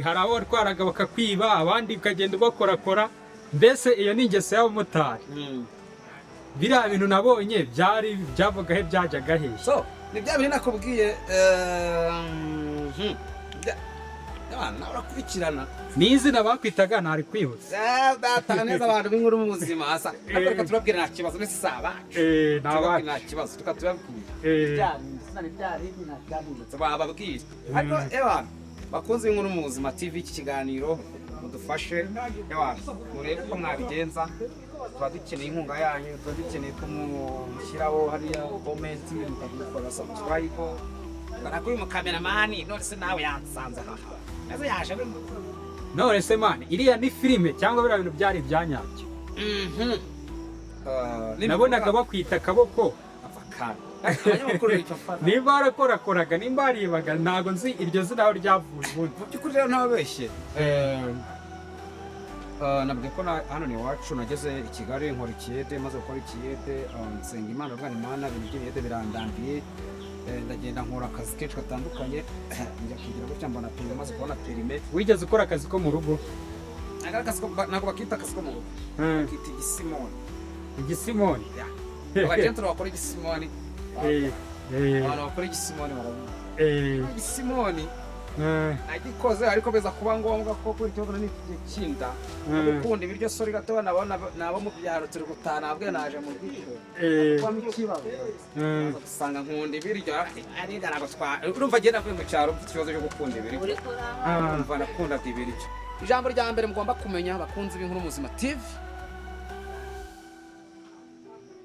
hari abo twaraga bakakwiba abandi ukagenda ubakorakora mbese iyo ni ingeso y'abamotari biriya bintu nabonye byari byavuga he byajyaga he so ni bya bintu nakubwiye Abana urakurikirana n'izina bakwitaga ntari kwibutsa data neza abantu b'inkuru mu buzima asa ariko turabwira nta kibazo nese saba nta kibazo tukatubabwira byari nta cyabindutse bababwira ariko abantu bakunze inkuru mu buzima TV iki kiganiro mudufashe murebe ko mwabigenza tuba dukeneye inkunga yanyu tuba dukeneye ko mushyiraho hariya comment mukadukora subscribe barakuye mu kameramani none se nawe yansanze aha nazo yaje none se mani iriya ni filime cyangwa biriya bintu byari ibyanyabyo nabonaga bakwita akaboko nimba warakorakoraga nimba waribaga ntabwo nzi iryo zina aho ryavuye ubundi mu by'ukuri rero ntababeshye nabwiye ko hano ni iwacu nageze i Kigali nkora ikiyede maze gukora ikiyede nsenga Imana rwanda Imana ibintu by'ibiyede birandambiye ndagenda nkora akazi kenshi gatandukanye njya kugira gutya mbona perime maze kubona perime. Wigeze ukora akazi ko mu rugo? Ntabwo bakita akazi ko mu rugo bakita igisimoni. Igisimoni? Abagenti bakora igisimoni abantu bakora igisimoni baravuga igisimoni agikoze ariko beza kuba ngombwa ko kuri cyo ni kinda gukunda ibiryo sori gato nabo mu byaro turi gutana abwe naje mu gito kwa mikibazo usanga nkunda ibiryo ari garago twa urumva genda kuri mu cyaro ikibazo cyo gukunda ibiryo urumva nakunda ibiryo. Ijambo rya mbere mugomba kumenya abakunzi b'inkuru muzima TV,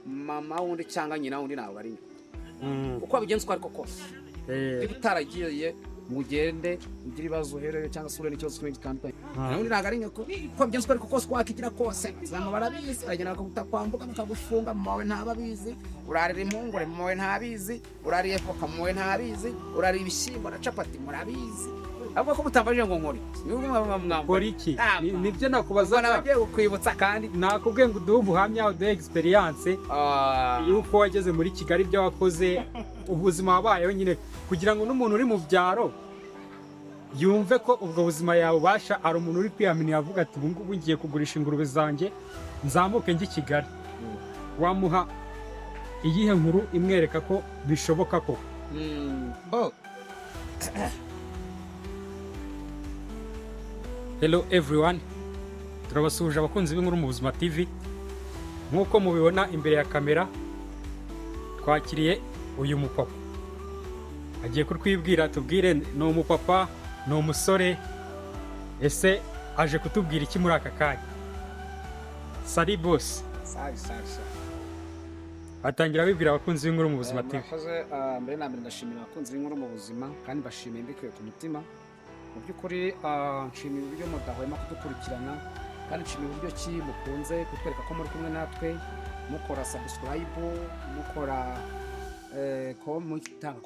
mama wundi cyangwa nyina wundi nawe ari uko abigenza uko ariko kose niba utaragiye mugende ugira ibibazo uhereye cyangwa se ure n'ikibazo kimwe gitandukanye n'undi ntabwo ari nyoko uko abigenza uko ariko kose wakigira kose zama barabizi bagenda bakagukwambuka bakagufunga mawe ntababizi urarira impungure mawe ntabizi urariye voka mawe ntabizi urariye ibishyimbo na capati murabizi ahubwo ko mutambaje ngo nkori nkora iki nibyo nakubaza nagiye kwibutsa kandi nakubwiye ngo uduhe ubuhamya uduhe experience yuko wageze muri Kigali ibyo wakoze ubuzima wabayeho nyine kugira ngo n'umuntu uri mu byaro yumve ko ubwo buzima yawe ubasha ari umuntu uri kwiyamini yavuga ati ubu ngubu ngiye kugurisha ingurube zanjye nzamuke njye Kigali wamuha iyihe nkuru imwereka ko bishoboka ko Hello everyone, turabasuje abakunzi b'inkuru mu Buzima TV. Nkuko mubibona imbere ya kamera twakiriye uyu mupapa. Agiye kurwibwira tubwire no umupapa no umusore ese aje kutubwira iki muri aka kanya. Sari boss. Sari. Atangira bibwira abakunzi b'inkuru mu Buzima TV. Mbere na mbere ndashimira abakunzi b'inkuru mu Buzima kandi bashimiye mbikuye ku mutima. Mu by'ukuri nshimiye uburyo mudahwema kudukurikirana kandi nshimiye uburyo ki mukunze kutwereka ko muri kumwe natwe mukora subscribe mukora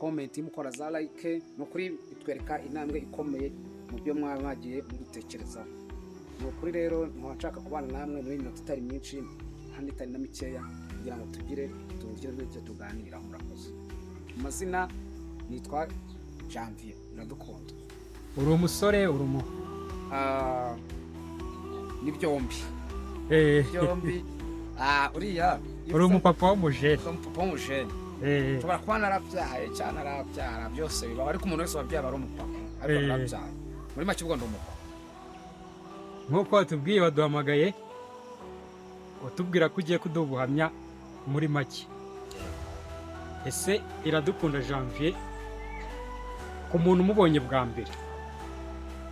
comment mukora za like no kuri bitwereka intambwe ikomeye mu byo mwagiye mudutekerezaho. Ni ukuri rero ntwashaka kubana namwe muri minota itari myinshi kandi itari na mikeya kugira ngo tugire n'icyo tuganira. Murakoze. Amazina nitwa Janvier Iradukunda. Uri umusore uri ni byombi uriya uri umupapa w'umujene ushobora kuba narabyaye cyane arabyara byose bibaho ariko umuntu wese wabyara ari umupapa ariko narabyaye muri make ubwo ndi umupapa. Nk'uko watubwiye waduhamagaye watubwira ko ugiye kuduha ubuhamya muri make. Ese Iradukunda Janvier ku muntu umubonye bwa mbere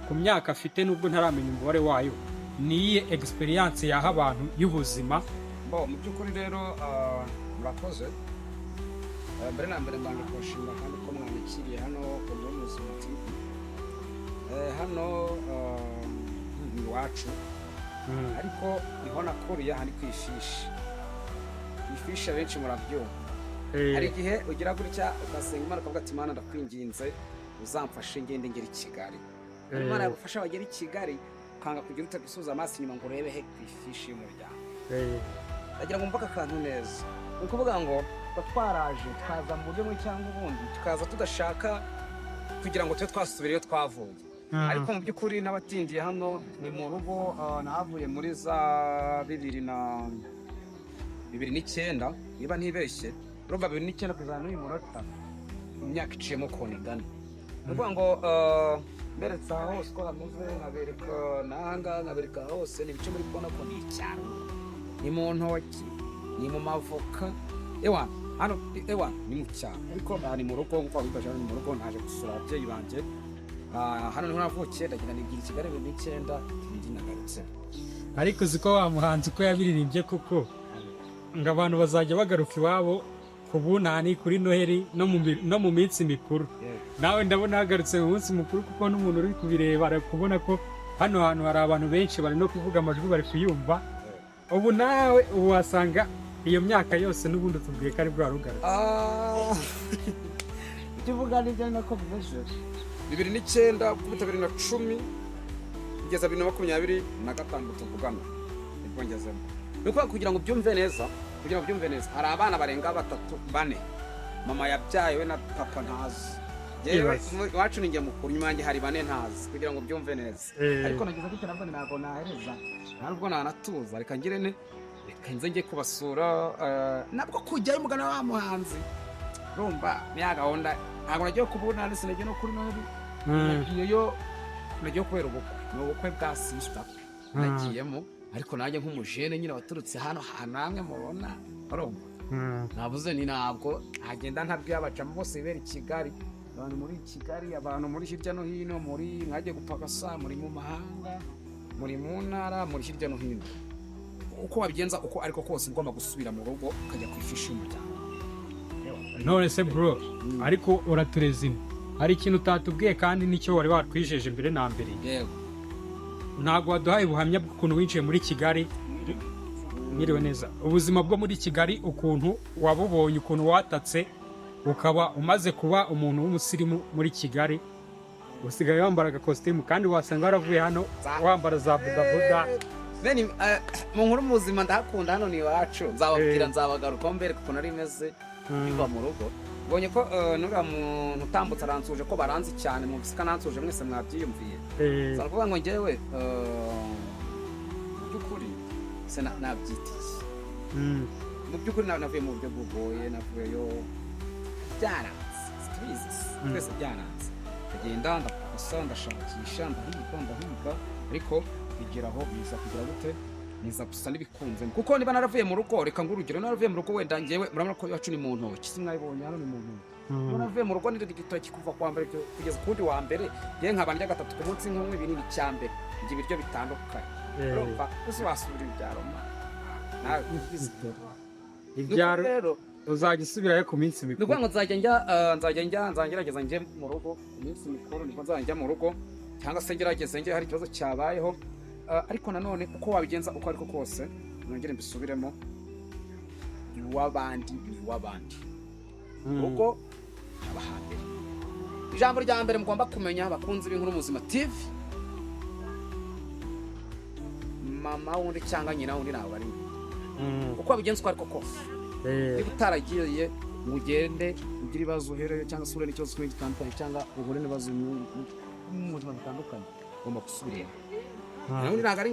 ku myaka afite nubwo ntaramenya umubare wayo niye experience yaha abantu y'ubuzima? Mu by'ukuri rero murakoze. Mbere na mbere mbanje kushimira kandi ko mwanyakiriye hano ku Buzima TV. Hano ni iwacu ariko niho nakuriye handi kwifishi benshi murabyumva. Hari igihe ugira gutya ugasenga Imana ukavuga ati Imana ndakwinginze uzamfashe ngende ngera i Kigali. Imana yagufasha bagera i Kigali ukanga kugira utagisuza amaso inyuma ngo urebe he kwifishi y'umuryango. Agira ngo mvuga akantu neza ni ukuvuga ngo twaraje twaza mu buryo bumwe cyangwa ubundi tukaza tudashaka kugira ngo tube twasubire iyo twavuye ariko mu by'ukuri n'abatindiye hano ni mu rugo nahavuye muri za 2009 niba ntibeshye urumva 2009 kuzana n'uyu munota imyaka iciyemo konigana ni ukuvuga ngo mberetse aha hose ko hameze nkabereka n'ahangaha nkabereka hose ni ibice muri kubona ko ni icyaro ni mu ntoki ni mu mavoka ewa hano ewa ni mu cyaro ariko ni mu rugo nk'uko wabibasha ni mu rugo naje gusura ababyeyi banjye hano niho navukiye ndagira nigira i Kigali 2009 ndi nagarutse ariko uziko wa muhanzi ko yabiririmbye kuko ngo abantu bazajya bagaruka iwabo ku bunani kuri Noheli no mu minsi mikuru nawe ndabona hagarutse mu munsi mukuru kuko n'umuntu uri kubireba ari kubona ko hano hantu hari abantu benshi bari no kuvuga amajwi bari kuyumva ubu nawe wasanga iyo myaka yose n'ubundi tubwiye ko ari bwa rugarutse tuvuga n'ibyo nako bimeze 2009 kubuta 2010 kugeza 2025 tuvugana nibwo ngezemo nuko kugira ngo byumve neza hari abana barenga 3 4 mama yabyaye we na papa ntazi yewe wacu ninjye mukuru nyuma yanjye hari 4 ntazi kugira ngo byumve neza ariko nageze gute nabwo ntabwo nahereza ntabwo nanatuza reka ngire ne reka nze njye kubasura nabwo kujyayo umugana wa muhanzi rumba niya gahunda ntabwo nagiye kubona ndetse nagiye no kuri Noheli iyo nagiye kubera ubukwe bwa sister nagiyemo ariko nanjye nk'umujene nyine waturutse hano namwe mubona urumva navuze ni ntabwo agenda ntabwiye abacamo bose bibera i Kigali abantu muri Kigali abantu muri hirya no hino muri mwagiye gupagasa muri mu mahanga muri mu ntara muri hirya no hino uko wabigenza uko ariko kose ngomba gusubira mu rugo ukajya kwifishi umuryango none se bro ariko uraturezina hari ikintu utatubwiye kandi nicyo wari watwijeje mbere na mbere yego ntabwo waduhaye ubuhamya bw'ukuntu winjiye muri Kigali mwiriwe neza ubuzima bwo muri Kigali ukuntu wabubonye ukuntu watatse ukaba umaze kuba umuntu w'umusirimu muri Kigali usigaye wambara agakositimu kandi wasanga waravuye hano wambara za budabuda mu nkuru mu buzima ndahakunda hano ni iwacu nzababwira nzabagaruka mbere kuko nari meze biva mu rugo bonye ko nura muntu utambutse aransuje ko baranzi cyane mu bisika nansuje mwese mwabyiyumviye kuvuga ngo ngewe by'ukuri se nabyitiye mu by'ukuri navuye mu buryo bugoye navuyeyo byaranze twese byaranze ndagenda ndapasa ndashakisha ndahiga ariko bigeraho biza kugira gute niza gusa nibikunze kuko niba naravuye mu rugo reka ngurugero naravuye mu rugo wenda ngewe murabona ko yacu ni mu ntoki simwayibonye hano ni mu ntoki naravuye mu rugo ndiri gitoki kuva kwa mbere kugeza kundi wa mbere ye nkabandya gatatu ku munsi nk'umwe binini cyambe ngi biryo bitandukanye urumva uzi wasubira ibyaroma nawe ibyaro rero uzajya usubirayo ku minsi mikuru nuko ngo nzagerageza nje mu rugo ku minsi mikuru niko nzajya mu rugo cyangwa se ngerageze nge hari ikibazo cyabayeho ariko nanone uko wabigenza uko ariko kose nongere mbisubiremo wabandi uko abahambere ijambo rya mbere mugomba kumenya bakunze b'inkuru Buzima TV mama wundi cyangwa nyina wundi nawe ari uko wabigenza uko ariko kose niba utaragiye mugende ugira ibibazo uhereye cyangwa se urene ikibazo gitandukanye cyangwa uhure n'ibibazo mu buzima bitandukanye ugomba gusubira undi ntabwo ari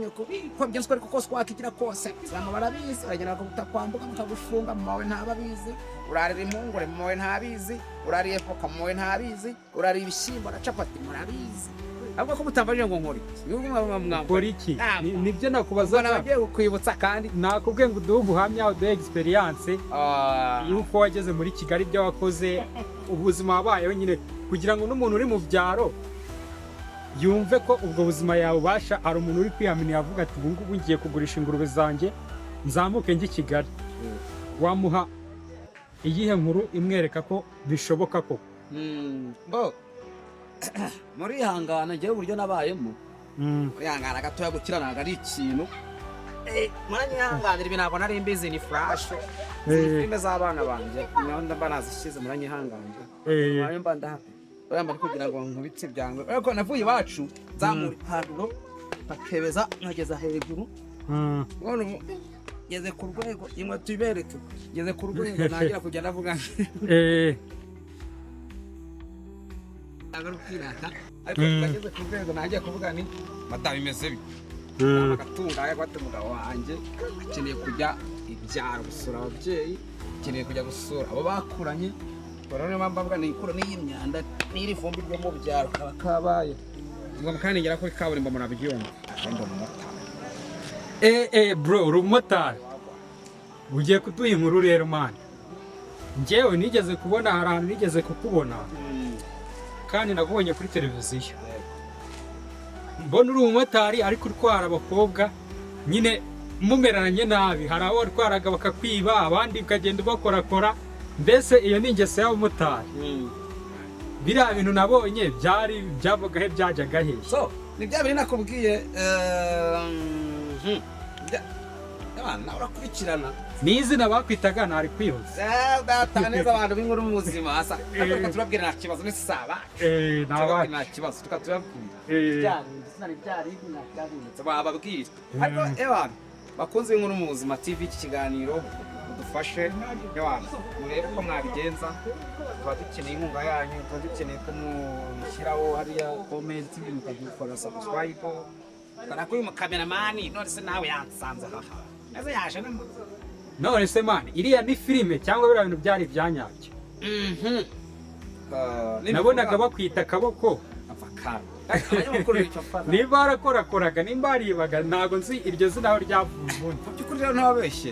ko bigenza uko ariko kose wakigira kose abantu barabizi bagenda bakagukwambuka bakagufunga mu mawe ntababizi urarira impungure mu mawe ntabizi urariye voka mu mawe ntabizi urariye ibishyimbo na capati murabizi ahubwo ko mutambaje ngo nkore nkora iki nibyo nakubaza nagiye kukwibutsa kandi nakubwiye ngo uduhe ubuhamya uduhe experience yuko wageze muri Kigali ibyo wakoze ubuzima wabayeho nyine kugira ngo n'umuntu uri mu byaro yumve ko ubwo buzima yabubasha ari umuntu uri kwiyamini yavuga ati ubu ngubu ngiye kugurisha ingurube zanjye nzamuke njye Kigali wamuha iyihe nkuru imwereka ko bishoboka ko muri ihangana ngewe uburyo nabayemo ihangana gatoya gukiranaga ari ikintu muranyihanganira ibi ntabwo nari mbizi ni flash filime z'abana banjye mba nazishyize muranyihanganira mba kugira ngo nkubitse byangwe ariko navuye iwacu nzamura ipantaro bakebeza nkageza hejuru ngeze ku rwego imwe tubereke ngeze ku rwego nagira kugenda avuga ariko bageze ku rwego nanjye kuvuga ni madamu imeze bite agatungaye gwate umugabo wanjye akeneye kujya ibyaro gusura ababyeyi akeneye kujya gusura abo bakuranye barone bambavuga ni Inkuru n'iyimyanda n'iri vumbi ryo mu byaro kaba kabaye ngo mukanigera ko ikaburimbo murabyumva kandi bro urumotari ugiye kuduha inkuru rero man njyewe nigeze kubona hari ahantu nigeze kukubona kandi nagubonye kuri televiziyo mbona uri umumotari ariko utwara abakobwa nyine mumeranye nabi hari abo watwaraga bakakwiba abandi ukagenda ubakorakora mbese iyo ni ingeso y'abamotari biriya bintu nabonye byavaga he byajyaga he so ni bya bintu nakubwiye nawe urakurikirana n'izina bakwitaga ntari kwihuza data neza abantu b'inkuru mu buzima asa ariko turabwira nta kibazo n'isaba nta kibazo tukatubabwira byari nakabiritse bababwira ariko abantu bakunze inkuru mu buzima TV iki kiganiro udufashe abantu murebe ko mwabigenza tuba dukeneye inkunga yanyu tuba dukeneye ko mushyiraho hariya comment mukadukora subscribe kuri mu kameramani none se nawe yansanze aha nazo yaje none se mani iriya ni filime cyangwa biriya bintu byari ibyanyabyo nabonaga bakwita akaboko niba barakorakoraga nimba baribaga ntabwo nzi iryo zina aho ryavuye ubundi mu by'ukuri rero ntababeshye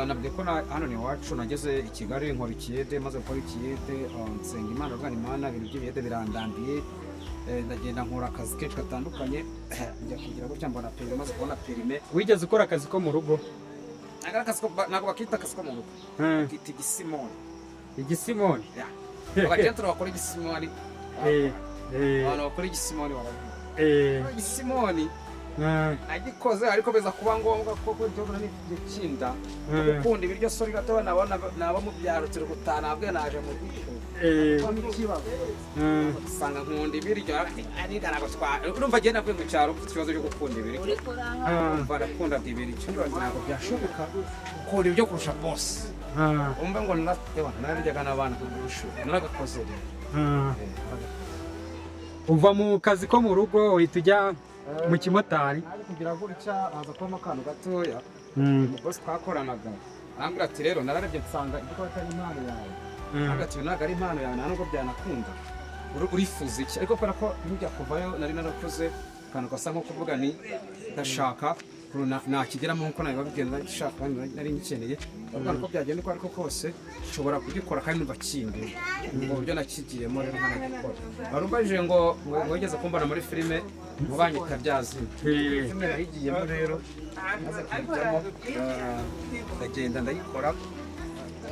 nabwiye ko hano ni iwacu nageze i Kigali nkora ikiyede maze gukora ikiyede nsenga Imana rwanda Imana ibintu by'ibiyede birandambiye ndagenda nkora akazi kenshi gatandukanye njya kugira gutya mbona perime maze kubona perime wigeze ukora akazi ko mu rugo ntabwo bakita akazi ko mu rugo bakita igisimoni abagenturu bakora igisimoni abantu bakora igisimoni baravuga igisimoni agikoze ariko beza kuba ngombwa ko cyobona n'ikinda gukunda ibiryo sori gato nabo mu byaro turi gutana abwe naje mu usanga nkunda ibiryo ari garago urumva agenda kwe mu cyaro ufite ikibazo cyo gukunda ibiryo umva ndakunda ibiryo ntabwo byashoboka gukunda ibyo kurusha boss umva ngo nararyaga n'abana kurusha naragakoze uva mu kazi ko mu rugo uhita ujya mu kimotari kugira gutya haza kubamo akantu gatoya bose twakoranaga arambwira ati rero nararebye nsanga igikora atari impano yawe hagati ntabwo ari impano yawe nta nubwo byanakunda urifuza iki ariko kubera ko njya kuvayo nari narakoze akantu gasa nko kuvuga ni ndashaka nakigeramo nkuko nawe babigenda nshaka nari ngikeneye urabona ko byagenda uko ariko kose nshobora kugikora kandi numva kinduye mu buryo nakigiyemo rero nkanagikora barumbajije ngo wigeze kumbona muri filime mu banyita byazina filime nayigiyemo rero maze kuyijyamo ndagenda ndayikora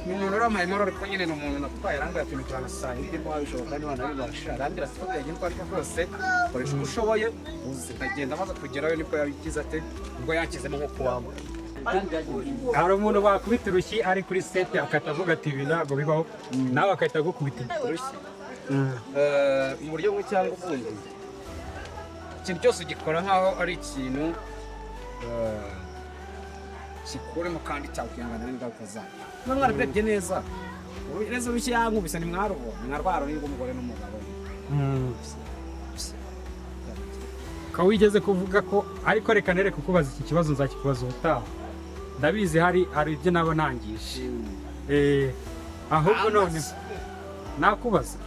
ni umuntu urampaye imoro ariko nyine ni umuntu natwaye arambwira ati ntituranasaha ibyo wabishoboka kandi wanabibasha arambwira ati ko byagenda uko ariko kose koresha uko ushoboye uzi ndagenda maze kugerayo nibwo yabigize ate ubwo yakizemo nko kuwamo hari umuntu bakubita urushyi ari kuri sete akahita avuga ati ibi ntabwo bibaho nawe akahita agukubita urushyi mu buryo bumwe cyangwa ubundi ikintu cyose ugikora nk'aho ari ikintu kikuremo kandi cyakwihanganira n'ingaruka zayo niba mwarabirebye neza urugero rushya yankubise ni mwarwaro niba umugore n'umugabo ukaba wigeze kuvuga ko ariko reka nereke kukubaza iki kibazo nzakikubaza ubutaha ndabizi hari ibyo naba ntangije ahubwo none nakubaza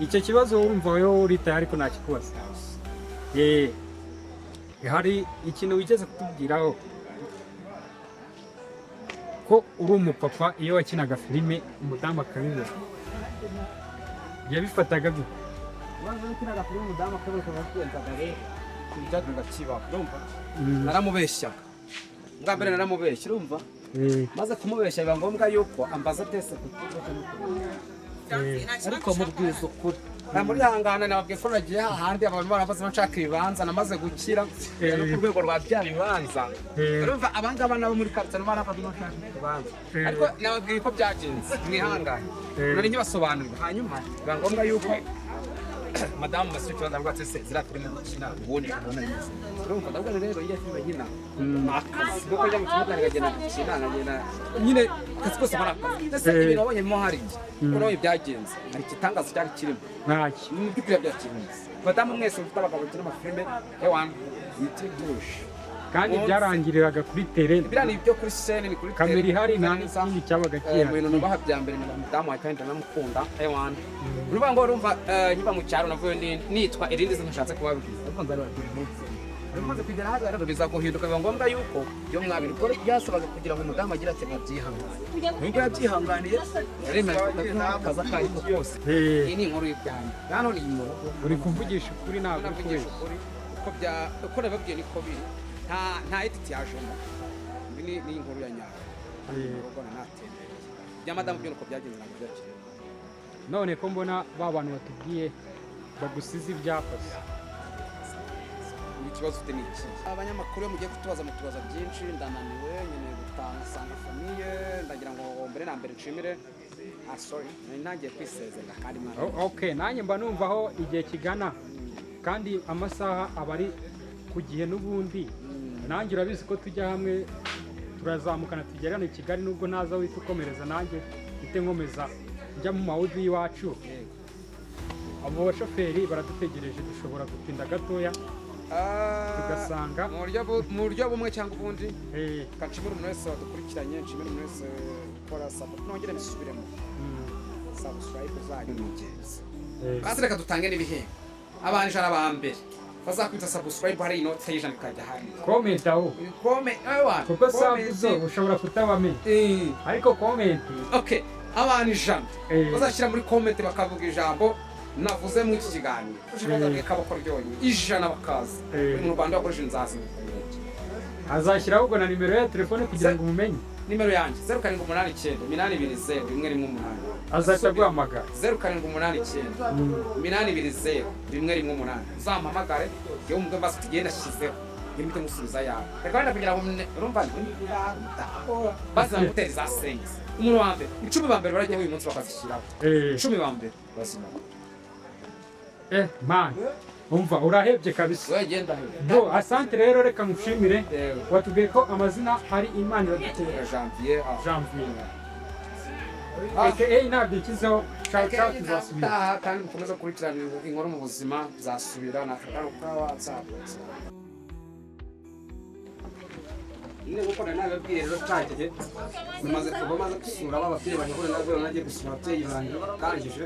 icyo kibazo urumva wowe uritaye ariko nakikubaza hari ikintu wigeze kutubwiraho ko uri umupapa iyo wakinaga filime umudamu akabibona yabifataga gute wakinaga filime umudamu akabibona kubijyaga kibaho urumva naramubeshyaga bwa mbere naramubeshya urumva maze kumubeshya biba ngombwa yuko ambaza tese ariko mubwiza ukuri namurihangana nababwiye ko nagiye hahandi abantu barabaze bashaka ibibanza namaze gukira no ku rwego rwa bya bibanza urumva abangaba nabo muri karitsiye barabaze bashaka ibibanza ariko nababwiye ko byagenze mwihangane nari nkibasobanurira hanyuma biba ngombwa yuko madamu basi cyo ndavuga ati zira filime gukina ubundi ubona neza urumva ndavuga rero iyo filime nyina akazi nuko njya mu kibuga ngagenda gukina ngagenda nyine kazi kose marakazi ndetse ibintu wabonye mo hari uko byagenze hari kitangazo cyari kirimo ntaki mu byukuri byakinze madamu mwese ufite abagabo bakina amafilime ewan yitidushe kandi byarangiriraga kuri terene biriya ni ibyo kuri scene ni kuri kamera ihari nta n'ikindi cyabaga kihari ibintu nubaha bya mbere ni madamu wa kandi ndamukunda ewan urumva ngo urumva nyiba mu cyaro navuye nitwa irindi zino nshatse kubabwiza ariko nzarababwira umunsi umaze kugera hariya rero biza guhinduka biba ngombwa yuko iyo mwabiri ukora byasabaga kugira ngo umudamu agire ati nabyihangane nubwo yabyihanganiye yaremera akaza kayo kose iyi ni inkuru y'ibyanyu hano ni inkuru uri kuvugisha ukuri ntabwo kuvugisha ukuri uko nababwiye niko biri nta edit yajemo ni inkuru ya nyayo urugo natembeye bya madamu byo nuko byagenze ntabwo byakiriye none ko mbona ba bantu batubwiye bagusize ibyakoze ikibazo ufite ni iki abanyamakuru mugiye kutubaza mutubaza byinshi ndananiwe nkeneye gutanga famiye ndagira ngo mbere na mbere nshimire sorry ntangiye kwisezera kandi mwana okay nanjye mba numvaho igihe kigana kandi amasaha aba ari ku gihe n'ubundi nanjye urabizi ko tujya hamwe turazamukana tugerane i Kigali nubwo ntaza wita ukomereza nanjye ite nkomeza njya mu mawudu y'iwacu abo bashoferi baradutegereje dushobora gutinda gatoya tugasanga mu buryo bumwe cyangwa ubundi kanshimira umuntu wese wadukurikiranye nshimira umuntu wese ukora support nongere bisubiremo subscribe zanyu ni ingenzi kandi reka dutange n'ibihembo abantu ijana ba mbere bazakwita subscribe hari inoti y'ijana ikajya hari comment aho kuko sabuzo ushobora kutabamenya ariko comment okay abantu ijana bazashyira muri comment bakavuga ijambo navuze mu iki kiganiro ushobora kabako ryonye ijana bakaza mu Rwanda bakoresha inzazi azashyiraho ubwo na nimero ya telefone kugira ngo umumenye nimero yanjye 0789820118 azahita guhamagara 0789820118 uzampamagare iyo umugwe mbase tugenda ashyizeho yimite musubiza yawe reka kugira ngo urumva basi namuteri za sense umuntu wa mbere 10 ba mbere barajya uyu munsi bakazishyiraho 10 ba mbere basima man umva urahebye kabisa wegenda bro asante rero reka ngushimire watubwiye ko amazina hari Imana iradutera Janvier ntabwo ikizeho tuzasubira kandi mukomeza kurikirana inkuru mu buzima zasubira nakagaruka WhatsApp Nne gukora nababwiye rero twagiye maze gusura ababyeyi bahura nabyo nagiye gusura ababyeyi banjye kangije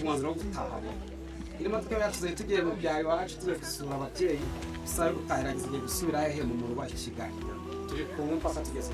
umwanzuro wo gutaha irimo twese tugiye mu byawe iwacu tugiye gusura ababyeyi bisaba gutahiragiza igihe gusubira hehe mu rugo wa Kigali turi kumwe mpaka tugeze